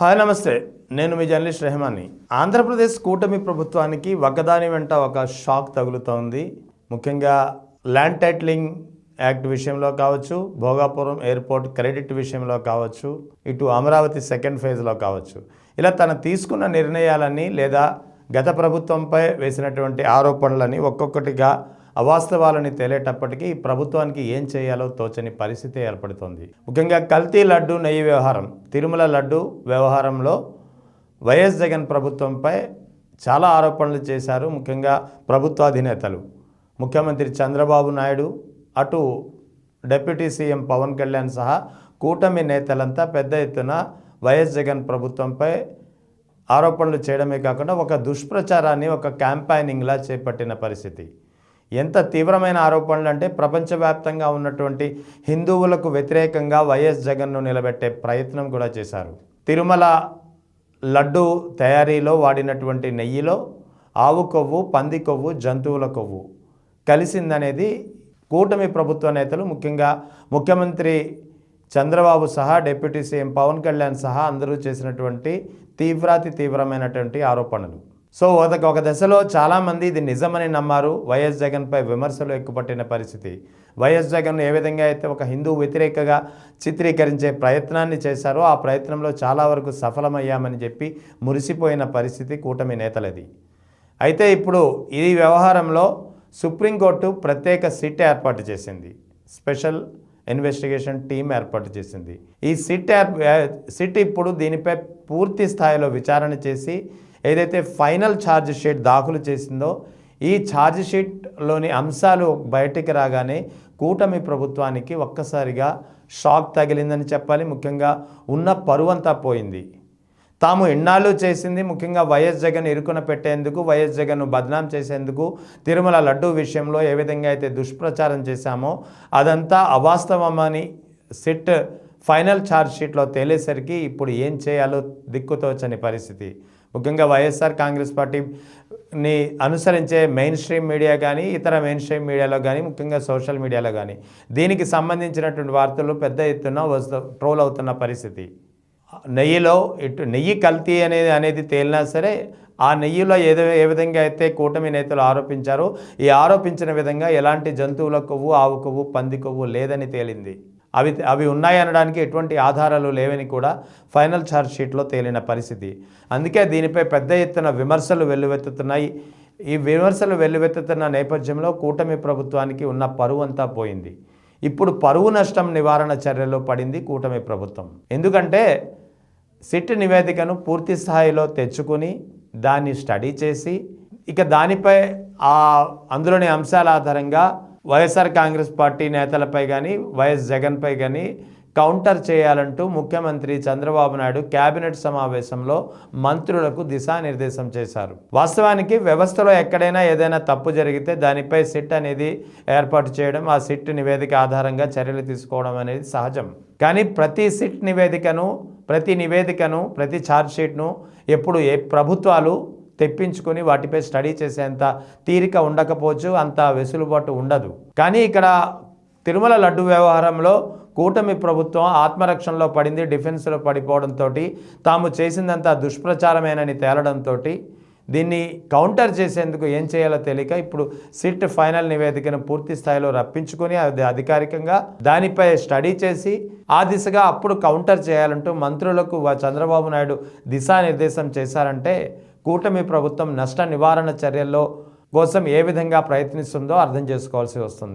Hi నమస్తే, నేను మీ journalist రెహమాన్ని. Andhra Pradesh కూటమి ప్రభుత్వానికి ఒకదాని వెంట ఒక షాక్ తగులుతోంది. ముఖ్యంగా ల్యాండ్ టైటిలింగ్ యాక్ట్ విషయంలో కావచ్చు, భోగాపురం ఎయిర్పోర్ట్ క్రెడిట్ విషయంలో కావచ్చు, ఇటు అమరావతి సెకండ్ ఫేజ్లో కావచ్చు, ఇలా తను తీసుకున్న నిర్ణయాలన్నీ లేదా గత ప్రభుత్వంపై వేసినటువంటి ఆరోపణలని ఒక్కొక్కటిగా అవాస్తవాలని తేలేటప్పటికీ ప్రభుత్వానికి ఏం చేయాలో తోచని పరిస్థితి ఏర్పడుతోంది. ముఖ్యంగా కల్తీ లడ్డు నెయ్యి వ్యవహారం, తిరుమల లడ్డు వ్యవహారంలో వైఎస్ జగన్ ప్రభుత్వంపై చాలా ఆరోపణలు చేశారు. ముఖ్యంగా ప్రభుత్వాధినేతలు ముఖ్యమంత్రి చంద్రబాబు నాయుడు, అటు డిప్యూటీ సీఎం పవన్ కళ్యాణ్ సహా కూటమి నేతలంతా పెద్ద ఎత్తున వైఎస్ జగన్ ప్రభుత్వంపై ఆరోపణలు చేయడమే కాకుండా ఒక దుష్ప్రచారాన్ని ఒక క్యాంపైనింగ్లా చేపట్టిన పరిస్థితి. ఎంత తీవ్రమైన ఆరోపణలు అంటే ప్రపంచవ్యాప్తంగా ఉన్నటువంటి హిందువులకు వ్యతిరేకంగా వైఎస్ జగన్ను నిలబెట్టే ప్రయత్నం కూడా చేశారు. తిరుమల లడ్డు తయారీలో వాడినటువంటి నెయ్యిలో ఆవు కొవ్వు, పంది కొవ్వు, జంతువుల కొవ్వు కలిసిందనేది కూటమి ప్రభుత్వ నేతలు, ముఖ్యంగా ముఖ్యమంత్రి చంద్రబాబు సహా డిప్యూటీ సీఎం పవన్ కళ్యాణ్ సహా అందరూ చేసినటువంటి తీవ్రమైనటువంటి ఆరోపణలు. సో ఒక దశలో చాలామంది ఇది నిజమని నమ్మారు. వైఎస్ జగన్పై విమర్శలు ఎక్కుపట్టిన పరిస్థితి. వైఎస్ జగన్ ఏ విధంగా అయితే ఒక హిందూ వ్యతిరేకగా చిత్రీకరించే ప్రయత్నాన్ని చేశారో ఆ ప్రయత్నంలో చాలా వరకు సఫలమయ్యామని చెప్పి మురిసిపోయిన పరిస్థితి కూటమి నేతలది. అయితే ఇప్పుడు ఈ వ్యవహారంలో సుప్రీంకోర్టు ప్రత్యేక సిట్ ఏర్పాటు చేసింది, స్పెషల్ ఇన్వెస్టిగేషన్ టీం ఏర్పాటు చేసింది. ఈ సిట్ ఇప్పుడు దీనిపై పూర్తి స్థాయిలో విచారణ చేసి ఏదైతే ఫైనల్ ఛార్జ్ షీట్ దాఖలు చేసిందో ఈ ఛార్జ్ షీట్లోని అంశాలు బయటికి రాగానే కూటమి ప్రభుత్వానికి ఒక్కసారిగా షాక్ తగిలిందని చెప్పాలి. ముఖ్యంగా ఉన్న పరువంతా పోయింది. తాము ఇన్నాళ్ళు చేసింది ముఖ్యంగా వైఎస్ జగన్ ఇరుకున పెట్టేందుకు, వైఎస్ జగన్ను బద్నాం చేసేందుకు, తిరుమల లడ్డూ విషయంలో ఏ విధంగా అయితే దుష్ప్రచారం చేశామో అదంతా అవాస్తవమని సిట్ ఫైనల్ ఛార్జ్ షీట్లో తేలేసరికి ఇప్పుడు ఏం చేయాలో దిక్కుతోచని పరిస్థితి. ముఖ్యంగా వైఎస్ఆర్ కాంగ్రెస్ పార్టీని అనుసరించే మెయిన్ స్ట్రీమ్ మీడియా కానీ, ఇతర మెయిన్ స్ట్రీమ్ మీడియాలో కానీ, ముఖ్యంగా సోషల్ మీడియాలో కానీ దీనికి సంబంధించినటువంటి వార్తలు పెద్ద ఎత్తున ట్రోల్ అవుతున్న పరిస్థితి. నెయ్యిలో ఇటు నెయ్యి కల్తీ అనేది తేలినా సరే ఆ నెయ్యిలో ఏ విధంగా అయితే కూటమి నేతలు ఆరోపించారో ఈ ఆరోపించిన విధంగా ఎలాంటి జంతువుల కొవ్వు, ఆవు కొవ్వు, పంది కొవ్వు లేదని తేలింది. అవి ఉన్నాయనడానికి ఎటువంటి ఆధారాలు లేవని కూడా ఫైనల్ ఛార్జ్ షీట్లో తేలిన పరిస్థితి. అందుకే దీనిపై పెద్ద ఎత్తున విమర్శలు వెల్లువెత్తుతున్నాయి. ఈ విమర్శలు వెల్లువెత్తుతున్న నేపథ్యంలో కూటమి ప్రభుత్వానికి ఉన్న పరువు అంతా పోయింది. ఇప్పుడు పరువు నష్టం నివారణ చర్యలో పడింది కూటమి ప్రభుత్వం. ఎందుకంటే సిట్ నివేదికను పూర్తి స్థాయిలో తెచ్చుకుని దాన్ని స్టడీ చేసి ఇక దానిపై అందులోని అంశాల ఆధారంగా వైఎస్ఆర్ కాంగ్రెస్ పార్టీ నేతలపై కానీ, వైఎస్ జగన్పై కానీ కౌంటర్ చేయాలంటూ ముఖ్యమంత్రి చంద్రబాబు నాయుడు కేబినెట్ సమావేశంలో మంత్రులకు దిశానిర్దేశం చేశారు. వాస్తవానికి వ్యవస్థలో ఎక్కడైనా ఏదైనా తప్పు జరిగితే దానిపై సిట్ అనేది ఏర్పాటు చేయడం, ఆ సిట్ నివేదిక ఆధారంగా చర్యలు తీసుకోవడం అనేది సహజం. కానీ ప్రతి సిట్ నివేదికను, ప్రతి ఛార్జ్ షీట్ను ఎప్పుడు ప్రభుత్వాలు తెప్పించుకొని వాటిపై స్టడీ చేసేంత తీరిక ఉండకపోవచ్చు, అంత వెసులుబాటు ఉండదు. కానీ ఇక్కడ తిరుమల లడ్డు వ్యవహారంలో కూటమి ప్రభుత్వం ఆత్మరక్షణలో పడింది, డిఫెన్స్లో పడిపోవడంతో తాము చేసిందంతా దుష్ప్రచారమేనని తేలడంతో దీన్ని కౌంటర్ చేసేందుకు ఏం చేయాలో తెలియక ఇప్పుడు సిట్ ఫైనల్ నివేదికను పూర్తి స్థాయిలో రప్పించుకొని అది అధికారికంగా దానిపై స్టడీ చేసి ఆ దిశగా అప్పుడు కౌంటర్ చేయాలంటూ మంత్రులకు చంద్రబాబు నాయుడు దిశానిర్దేశం చేశారంటే కూటమి ప్రభుత్వం నష్ట నివారణ చర్యల్లో కోసం ఏ విధంగా ప్రయత్నిస్తుందో అర్థం చేసుకోవాల్సి వస్తుంది.